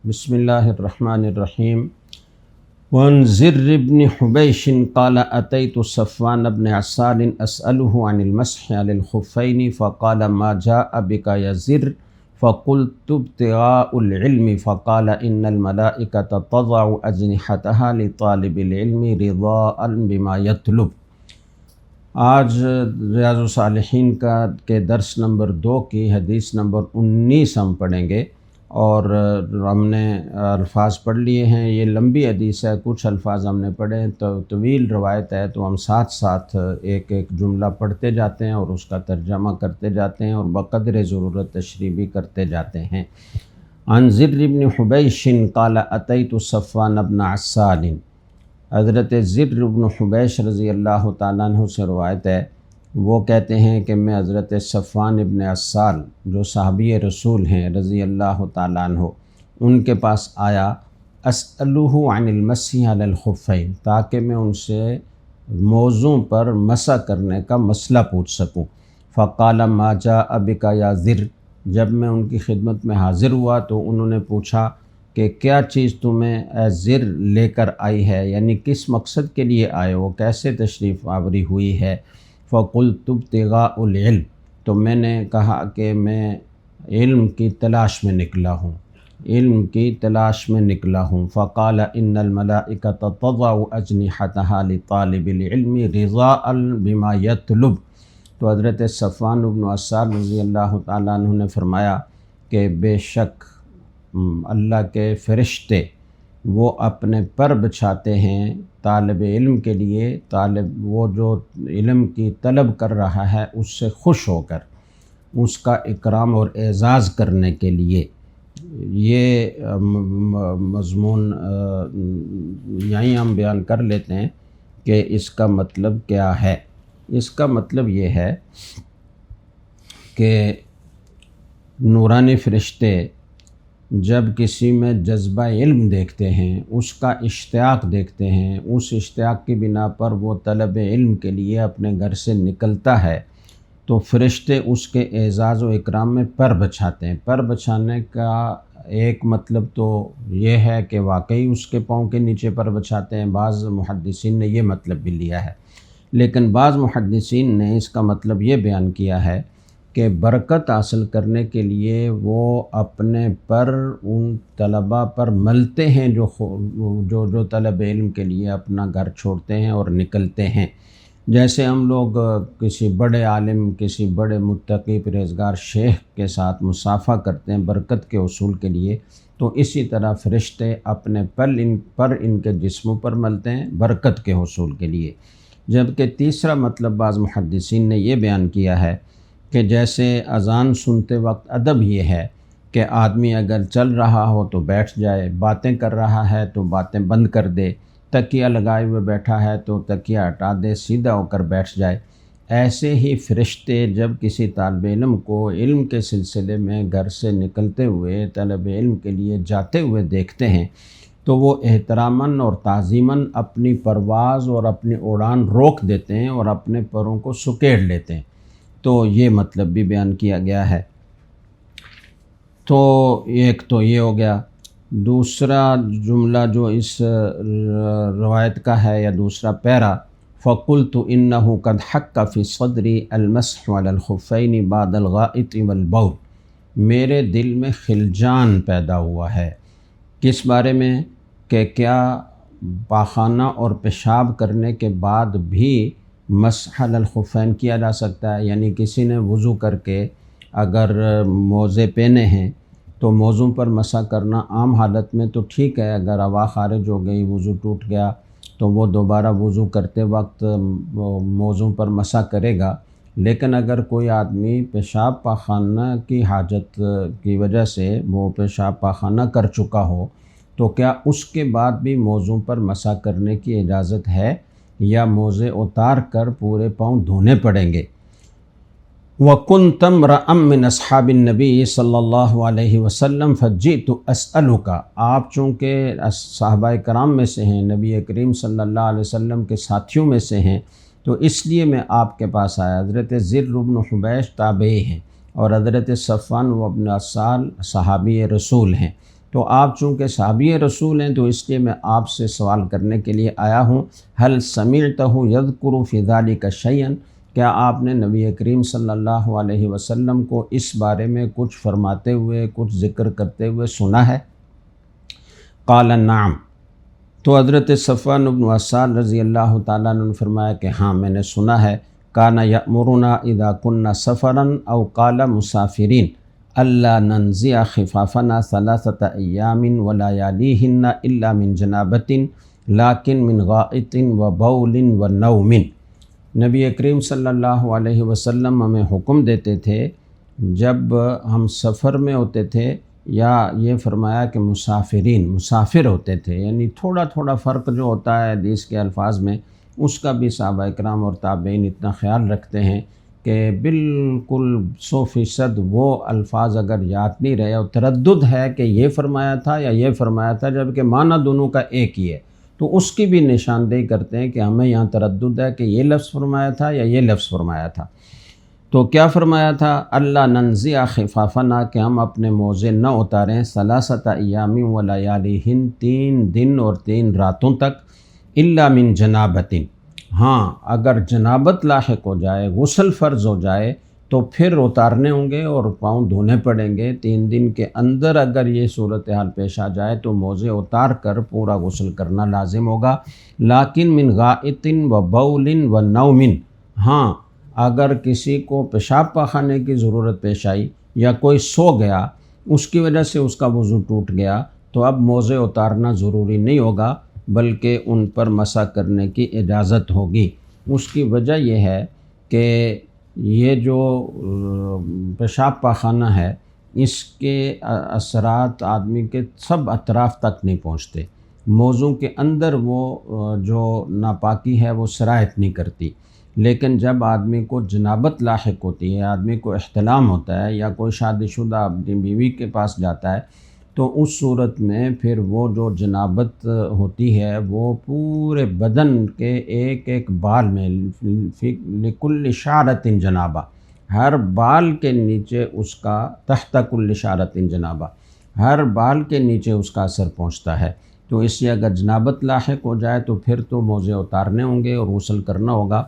بسم اللہ الرحمن الرحیم وعن زر بن حبیش قال اتیت صفوان بن عسال اسألہ عن المسح علی الخفین فقال ما جاء بک یا زر فقلت ابتغاء العلم فقال ان الملائکۃ تضع اجنحتها لطالب العلم رضاء بما یطلب۔ آج ریاض الصالحین کے درس نمبر 2 کی حدیث نمبر 19 ہم پڑھیں گے، اور ہم نے الفاظ پڑھ لیے ہیں۔ یہ لمبی حدیث ہے، کچھ الفاظ ہم نے پڑھے ہیں، تو طویل روایت ہے، تو ہم ساتھ ساتھ ایک ایک جملہ پڑھتے جاتے ہیں اور اس کا ترجمہ کرتے جاتے ہیں اور بقدر ضرورت تشریح بھی کرتے جاتے ہیں۔ عن زر بن حبیش قال اتیت صفوان بن عسال، حضرت زر بن حبیش رضی اللہ تعالیٰ عنہ سے روایت ہے، وہ کہتے ہیں کہ میں حضرت صفوان ابن عسال جو صحابی رسول ہیں رضی اللہ تعالیٰ عنہ، ان کے پاس آیا، اسألہ عن المسح علی الخفین، تاکہ میں ان سے موضوع پر مسح کرنے کا مسئلہ پوچھ سکوں۔ فقال ما جاء بک یا زر، جب میں ان کی خدمت میں حاضر ہوا تو انہوں نے پوچھا کہ کیا چیز تمہیں اے زر لے کر آئی ہے، یعنی کس مقصد کے لیے آئے ہو، کیسے تشریف آوری ہوئی ہے۔ فقلت ابتغاء العلم، تو میں نے کہا کہ میں علم کی تلاش میں نکلا ہوں، علم کی تلاش میں نکلا ہوں۔ فقال ان الملائکۃ تضع اجنحتها لطالب العلم رضاء بما یطلب، تو حضرت صفوان بن عسال رضی اللہ تعالیٰ عنہ نے فرمایا کہ بے شک اللہ کے فرشتے وہ اپنے پر بچھاتے ہیں طالب علم کے لیے، وہ جو علم کی طلب کر رہا ہے اس سے خوش ہو کر اس کا اکرام اور اعزاز کرنے کے لیے۔ یہ مضمون یہیں ہم بیان کر لیتے ہیں کہ اس کا مطلب کیا ہے۔ اس کا مطلب یہ ہے کہ نورانی فرشتے جب کسی میں جذبہ علم دیکھتے ہیں، اس کا اشتیاق دیکھتے ہیں، اس اشتیاق کی بنا پر وہ طلب علم کے لیے اپنے گھر سے نکلتا ہے، تو فرشتے اس کے اعزاز و اکرام میں پر بچھاتے ہیں۔ پر بچھانے کا ایک مطلب تو یہ ہے کہ واقعی اس کے پاؤں کے نیچے پر بچھاتے ہیں، بعض محدثین نے یہ مطلب بھی لیا ہے، لیکن بعض محدثین نے اس کا مطلب یہ بیان کیا ہے کہ برکت حاصل کرنے کے لیے وہ اپنے پر ان طلباء پر ملتے ہیں جو طلب علم کے لیے اپنا گھر چھوڑتے ہیں اور نکلتے ہیں۔ جیسے ہم لوگ کسی بڑے عالم، کسی بڑے متقی پرہیزگار شیخ کے ساتھ مصافحہ کرتے ہیں برکت کے حصول کے لیے، تو اسی طرح فرشتے اپنے پر ان کے جسموں پر ملتے ہیں برکت کے حصول کے لیے۔ جبکہ تیسرا مطلب بعض محدثین نے یہ بیان کیا ہے کہ جیسے اذان سنتے وقت ادب یہ ہے کہ آدمی اگر چل رہا ہو تو بیٹھ جائے، باتیں کر رہا ہے تو باتیں بند کر دے، تکیہ لگائے ہوئے بیٹھا ہے تو تکیہ ہٹا دے، سیدھا ہو کر بیٹھ جائے۔ ایسے ہی فرشتے جب کسی طالب علم کو علم کے سلسلے میں گھر سے نکلتے ہوئے طلب علم کے لیے جاتے ہوئے دیکھتے ہیں تو وہ احتراماً اور تعظیماً اپنی پرواز اور اپنی اڑان روک دیتے ہیں اور اپنے پروں کو سکیڑ لیتے ہیں۔ تو یہ مطلب بھی بیان کیا گیا ہے۔ تو ایک تو یہ ہو گیا۔ دوسرا جملہ جو اس روایت کا ہے یا دوسرا پیرا، فَقُلْتُ إِنَّهُ قَدْ حَقَّ فِي صَدْرِي الْمَسْحُ عَلَى الْخُفَّيْنِ بَعْدَ الْغَائِطِ وَالْبَوْلِ، میرے دل میں خلجان پیدا ہوا ہے۔ کس بارے میں؟ کہ کیا پاخانہ اور پیشاب کرنے کے بعد بھی مسح علی الخفین کیا جا سکتا ہے؟ یعنی کسی نے وضو کر کے اگر موزے پہنے ہیں تو موزوں پر مسح کرنا عام حالت میں تو ٹھیک ہے، اگر ہوا خارج ہو گئی، وضو ٹوٹ گیا تو وہ دوبارہ وضو کرتے وقت موزوں پر مسح کرے گا۔ لیکن اگر کوئی آدمی پیشاب پاخانہ کی حاجت کی وجہ سے وہ پیشاب پاخانہ کر چکا ہو تو کیا اس کے بعد بھی موزوں پر مسح کرنے کی اجازت ہے یا موزے اتار کر پورے پاؤں دھونے پڑیں گے؟ وَكُنْتَ امْرَأً مِّنْ أَصْحَابِ النَّبِيِّ صلی اللہ علیہ وسلم فَجِئْتُ أَسْأَلُكَ، آپ چونکہ صحابہ کرام میں سے ہیں، نبی کریم صلی اللہ علیہ وسلم کے ساتھیوں میں سے ہیں، تو اس لیے میں آپ کے پاس آیا۔ حضرت زر بن حبیش تابعی ہیں اور حضرت صفوان بن عسال صحابی رسول ہیں، تو آپ چونکہ صحابی رسول ہیں تو اس لیے میں آپ سے سوال کرنے کے لیے آیا ہوں، هل سمعته یذکر فی ذلک شیئا، کیا آپ نے نبی کریم صلی اللہ علیہ وسلم کو اس بارے میں کچھ فرماتے ہوئے، کچھ ذکر کرتے ہوئے سنا ہے؟ قال نعم، تو حضرت صفوان بن عسال رضی اللہ تعالیٰ عنہ نے فرمایا کہ ہاں میں نے سنا ہے، کانا یأمرنا اذا کننا سفرا او قال مسافرین الا ننزع خفافنا ثلاثة ایام ولیالیہن الا من جنابۃ لیکن من غائط وبول ونوم۔ نبی کریم صلی اللہ علیہ وسلم ہمیں حکم دیتے تھے جب ہم سفر میں ہوتے تھے، یا یہ فرمایا کہ مسافر ہوتے تھے، یعنی تھوڑا تھوڑا فرق جو ہوتا ہے حدیث کے الفاظ میں، اس کا بھی صحابہ اکرام اور تابعین اتنا خیال رکھتے ہیں کہ بالکل 100% وہ الفاظ اگر یاد نہیں رہے اور تردد ہے کہ یہ فرمایا تھا یا یہ فرمایا تھا، جبکہ معنی دونوں کا ایک ہی ہے، تو اس کی بھی نشاندہی کرتے ہیں کہ ہمیں یہاں تردد ہے کہ یہ لفظ فرمایا تھا یا یہ لفظ فرمایا تھا۔ تو کیا فرمایا تھا؟ اللہ ننزع خفافنا، کہ ہم اپنے موزے نہ اتاریں، ثلاثۃ ایام ولیالیہن، 3 دن اور 3 راتوں تک، الا من جنابۃ، ہاں اگر جنابت لاحق ہو جائے، غسل فرض ہو جائے تو پھر اتارنے ہوں گے اور پاؤں دھونے پڑیں گے۔ 3 دن کے اندر اگر یہ صورتحال پیش آ جائے تو موزے اتار کر پورا غسل کرنا لازم ہوگا۔ لیکن من غائط وبول ونوم، ہاں اگر کسی کو پیشاب پاخانے کی ضرورت پیش آئی یا کوئی سو گیا، اس کی وجہ سے اس کا وضو ٹوٹ گیا، تو اب موزے اتارنا ضروری نہیں ہوگا بلکہ ان پر مسح کرنے کی اجازت ہوگی۔ اس کی وجہ یہ ہے کہ یہ جو پیشاب پاخانہ ہے، اس کے اثرات آدمی کے سب اطراف تک نہیں پہنچتے، موضوع کے اندر وہ جو ناپاکی ہے وہ سرایت نہیں کرتی، لیکن جب آدمی کو جنابت لاحق ہوتی ہے، آدمی کو احتلام ہوتا ہے یا کوئی شادی شدہ اپنی بیوی کے پاس جاتا ہے، تو اس صورت میں پھر وہ جو جنابت ہوتی ہے وہ پورے بدن کے ایک ایک بال میں، لکل شعرۃ جنابہ، ہر بال کے نیچے اس کا، تحت کل شعرۃ جنابہ، ہر بال کے نیچے اس کا اثر پہنچتا ہے۔ تو اس لیے اگر جنابت لاحق ہو جائے تو پھر تو موزے اتارنے ہوں گے اور غسل کرنا ہوگا۔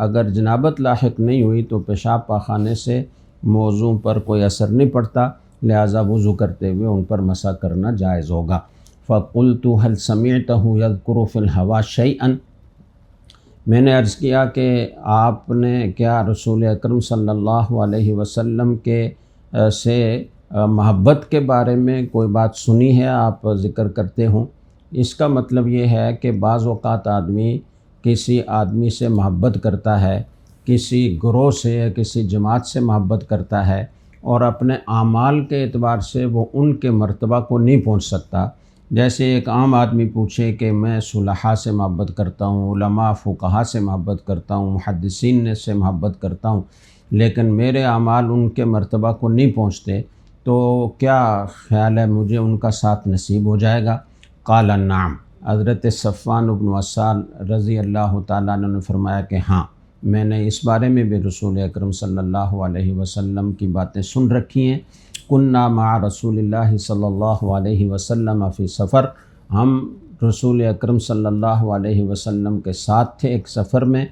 اگر جنابت لاحق نہیں ہوئی تو پیشاب پاخانے سے موضوع پر کوئی اثر نہیں پڑتا، لہذا وضو کرتے ہوئے ان پر مسح کرنا جائز ہوگا۔ فَقُلْتُ هَلْ سَمِعْتَهُ يَذْكُرُ فِي الْهَوَىٰ شَيْئًا، میں نے عرض کیا کہ آپ نے کیا رسول اکرم صلی اللہ علیہ وسلم کے سے محبت کے بارے میں کوئی بات سنی ہے آپ ذکر کرتے ہوں؟ اس کا مطلب یہ ہے کہ بعض اوقات آدمی کسی آدمی سے محبت کرتا ہے، کسی گروہ سے یا کسی جماعت سے محبت کرتا ہے، اور اپنے اعمال کے اعتبار سے وہ ان کے مرتبہ کو نہیں پہنچ سکتا۔ جیسے ایک عام آدمی پوچھے کہ میں صلحاء سے محبت کرتا ہوں، علماء فقہاء سے محبت کرتا ہوں، محدثین سے محبت کرتا ہوں، لیکن میرے اعمال ان کے مرتبہ کو نہیں پہنچتے، تو کیا خیال ہے مجھے ان کا ساتھ نصیب ہو جائے گا؟ قال نعم، حضرت صفوان بن عسال رضی اللہ تعالیٰ عنہ نے فرمایا کہ ہاں میں نے اس بارے میں بھی رسول اکرم صلی اللہ علیہ وسلم کی باتیں سن رکھی ہیں۔ کننا مع رسول اللہ صلی اللہ علیہ وسلم فی سفر، ہم رسول اکرم صلی اللہ علیہ وسلم کے ساتھ تھے ایک سفر میں،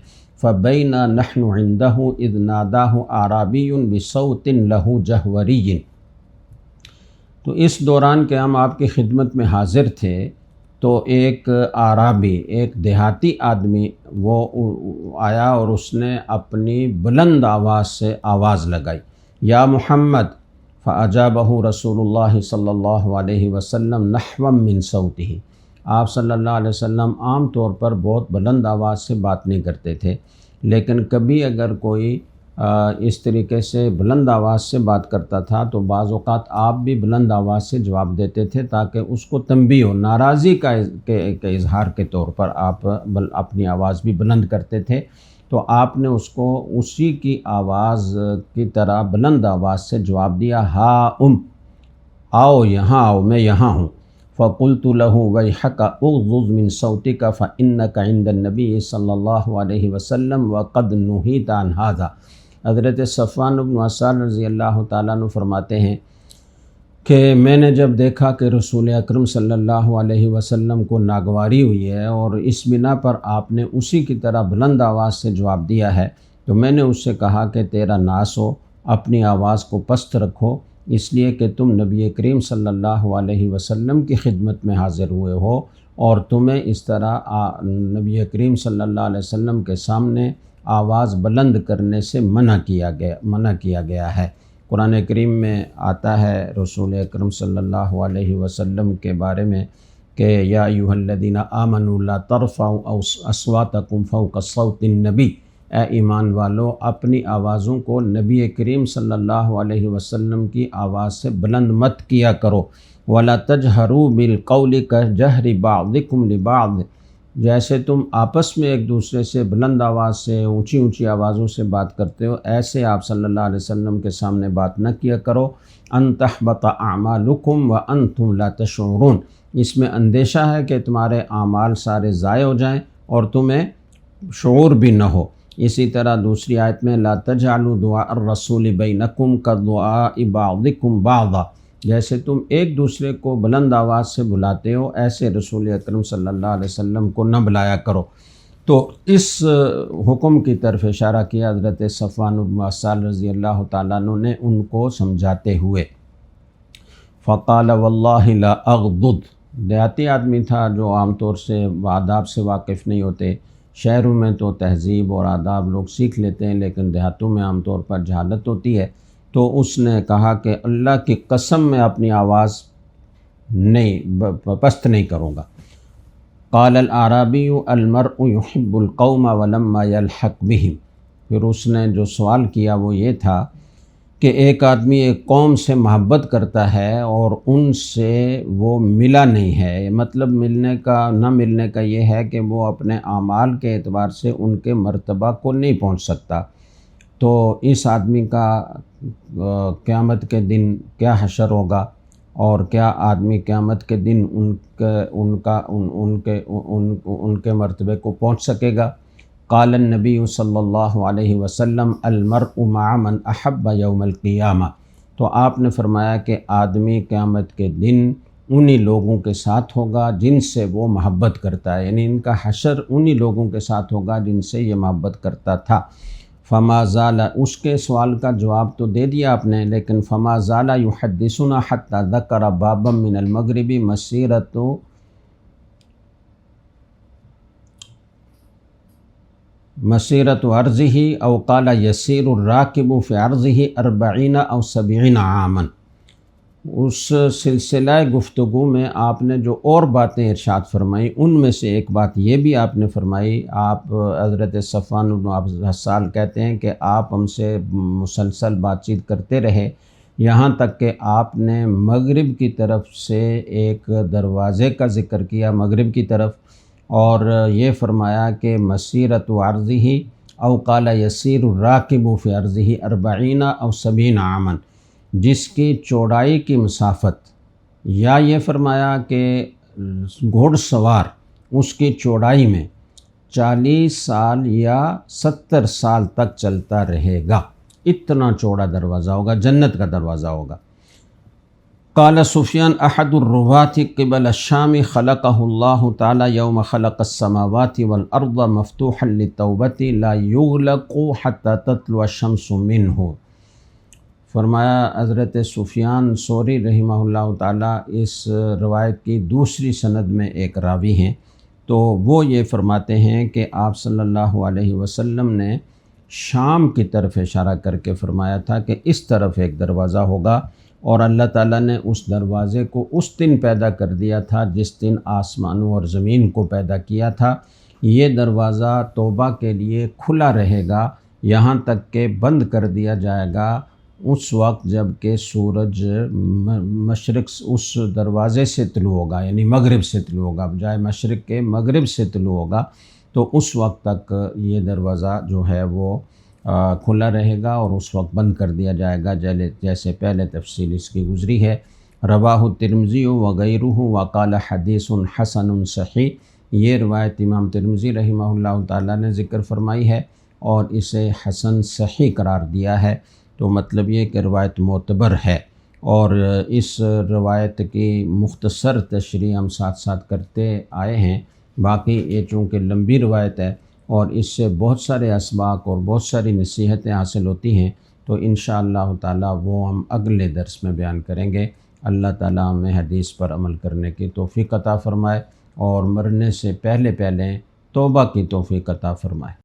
فبینا نحن عنده اذ ناداہ اعرابی بصوت لہ جہوری، تو اس دوران کہ ہم آپ کی خدمت میں حاضر تھے تو ایک اعرابی، ایک دیہاتی آدمی وہ آیا اور اس نے اپنی بلند آواز سے آواز لگائی، یا محمد، فاجابہ رسول اللہ صلی اللہ علیہ وسلم نحوا من صوتہ، آپ صلی اللہ علیہ وسلم عام طور پر بہت بلند آواز سے بات نہیں کرتے تھے، لیکن کبھی اگر کوئی اس طریقے سے بلند آواز سے بات کرتا تھا تو بعض اوقات آپ بھی بلند آواز سے جواب دیتے تھے تاکہ اس کو تنبیہ ہو، ناراضی کا اظہار کے طور پر آپ اپنی آواز بھی بلند کرتے تھے، تو آپ نے اس کو اسی کی آواز کی طرح بلند آواز سے جواب دیا، ہا آؤ یہاں آؤ، میں یہاں ہوں۔ فقلت له ویحک اغضض من صوتک فانک عند النبی صلی اللہ علیہ وسلم وقد نہیت عن ھذا، حضرت صفوان بن عسال رضی اللہ تعالیٰ عنہ فرماتے ہیں کہ میں نے جب دیکھا کہ رسول اکرم صلی اللہ علیہ وسلم کو ناگواری ہوئی ہے اور اس بنا پر آپ نے اسی کی طرح بلند آواز سے جواب دیا ہے، تو میں نے اس سے کہا کہ تیرا ناس ہو، اپنی آواز کو پست رکھو، اس لیے کہ تم نبی کریم صلی اللہ علیہ وسلم کی خدمت میں حاضر ہوئے ہو، اور تمہیں اس طرح نبی کریم صلی اللہ علیہ وسلم کے سامنے آواز بلند کرنے سے منع کیا گیا ہے۔ قرآن کریم میں آتا ہے رسول اکرم صلی اللہ علیہ وسلم کے بارے میں کہ یا ایھا الذین آمنوا لا ترفعوا اصواتکم فوق صوت النبی، اے ایمان والو اپنی آوازوں کو نبی کریم صلی اللہ علیہ وسلم کی آواز سے بلند مت کیا کرو، ولا تجہروا بالقول کجہر بعضکم لبعض، جیسے تم آپس میں ایک دوسرے سے بلند آواز سے اونچی اونچی آوازوں سے بات کرتے ہو، ایسے آپ صلی اللہ علیہ وسلم کے سامنے بات نہ کیا کرو، ان تحبط اعمالکم وانتم لا تشعرون، اس میں اندیشہ ہے کہ تمہارے اعمال سارے ضائع ہو جائیں اور تمہیں شعور بھی نہ ہو۔ اسی طرح دوسری آیت میں لا تجعلوا دعاء الرسول بینکم کدعاء بعضکم بعضا، جیسے تم ایک دوسرے کو بلند آواز سے بلاتے ہو، ایسے رسول اکرم صلی اللہ علیہ وسلم کو نہ بلایا کرو۔ تو اس حکم کی طرف اشارہ کیا حضرت صفوان بن عسال رضی اللہ تعالیٰ عنہ نے ان کو سمجھاتے ہوئے۔ فقال واللہ لا اغضض، دیہاتی آدمی تھا جو عام طور سے آداب سے واقف نہیں ہوتے، شہروں میں تو تہذیب اور آداب لوگ سیکھ لیتے ہیں لیکن دیہاتوں میں عام طور پر جہالت ہوتی ہے، تو اس نے کہا کہ اللہ کی قسم میں اپنی آواز پست نہیں کروں گا۔ قال الاعرابی المرء يحب القوم ولما يلحق بهم، پھر اس نے جو سوال کیا وہ یہ تھا کہ ایک آدمی ایک قوم سے محبت کرتا ہے اور ان سے وہ ملا نہیں ہے، مطلب نہ ملنے کا یہ ہے کہ وہ اپنے اعمال کے اعتبار سے ان کے مرتبہ کو نہیں پہنچ سکتا، تو اس آدمی کا قیامت کے دن کیا حشر ہوگا، اور کیا آدمی قیامت کے دن ان کے مرتبے کو پہنچ سکے گا۔ قال النبی صلی اللہ علیہ وسلم المرء مع من احب یوم القیامہ، تو آپ نے فرمایا کہ آدمی قیامت کے دن انہی لوگوں کے ساتھ ہوگا جن سے وہ محبت کرتا ہے، یعنی ان کا حشر انہی لوگوں کے ساتھ ہوگا جن سے یہ محبت کرتا تھا۔ فما زال، اس کے سوال کا جواب تو دے دیا آپ نے، لیکن فما زال یحدثنا حتی ذکر بابا من المغرب مسیرت عرضہ او قال یسیر الراکب فی عرضہ 40 او 70 عاما، اس سلسلہ گفتگو میں آپ نے جو اور باتیں ارشاد فرمائی ان میں سے ایک بات یہ بھی آپ نے فرمائی، آپ حضرت صفوان بن عسال کہتے ہیں کہ آپ ہم سے مسلسل بات چیت کرتے رہے یہاں تک کہ آپ نے مغرب کی طرف سے ایک دروازے کا ذکر کیا، مغرب کی طرف، اور یہ فرمایا کہ مسیرت عرضہ او قال یسیر الراکب فی عرضہ 40 او 70 عاما، جس کی چوڑائی کی مسافت، یا یہ فرمایا کہ گھوڑ سوار اس کی چوڑائی میں 40 سال یا 70 سال تک چلتا رہے گا، اتنا چوڑا دروازہ ہوگا، جنت کا دروازہ ہوگا۔ قال سفیان احد الرواة قبل الشام خلقه اللہ تعالی یوم خلق السماوات والارض مفتوحا للتوبۃ لا یغلق حتى تطلع الشمس منہ، فرمایا حضرت سفیان ثوری رحمہ اللہ تعالیٰ اس روایت کی دوسری سند میں ایک راوی ہیں، تو وہ یہ فرماتے ہیں کہ آپ صلی اللہ علیہ وسلم نے شام کی طرف اشارہ کر کے فرمایا تھا کہ اس طرف ایک دروازہ ہوگا، اور اللہ تعالیٰ نے اس دروازے کو اس دن پیدا کر دیا تھا جس دن آسمانوں اور زمین کو پیدا کیا تھا۔ یہ دروازہ توبہ کے لیے کھلا رہے گا یہاں تک کہ بند کر دیا جائے گا اس وقت جب کہ سورج مشرق اس دروازے سے طلوع ہوگا، یعنی مغرب سے طلوع ہوگا، بجائے مشرق کے مغرب سے طلوع ہوگا، تو اس وقت تک یہ دروازہ جو ہے وہ کھلا رہے گا اور اس وقت بند کر دیا جائے گا، جیسے پہلے تفصیل اس کی گزری ہے۔ رواہ الترمذی وغیرہ وقال حدیث حسن صحیح، یہ روایت امام ترمذی رحمہ اللہ تعالیٰ نے ذکر فرمائی ہے اور اسے حسن صحیح قرار دیا ہے، تو مطلب یہ کہ روایت معتبر ہے۔ اور اس روایت کی مختصر تشریح ہم ساتھ ساتھ کرتے آئے ہیں۔ باقی یہ چونکہ لمبی روایت ہے اور اس سے بہت سارے اسباق اور بہت ساری نصیحتیں حاصل ہوتی ہیں، تو انشاءاللہ تعالی وہ ہم اگلے درس میں بیان کریں گے۔ اللہ تعالی ہمیں حدیث پر عمل کرنے کی توفیق عطا فرمائے اور مرنے سے پہلے توبہ کی توفیق عطا فرمائے۔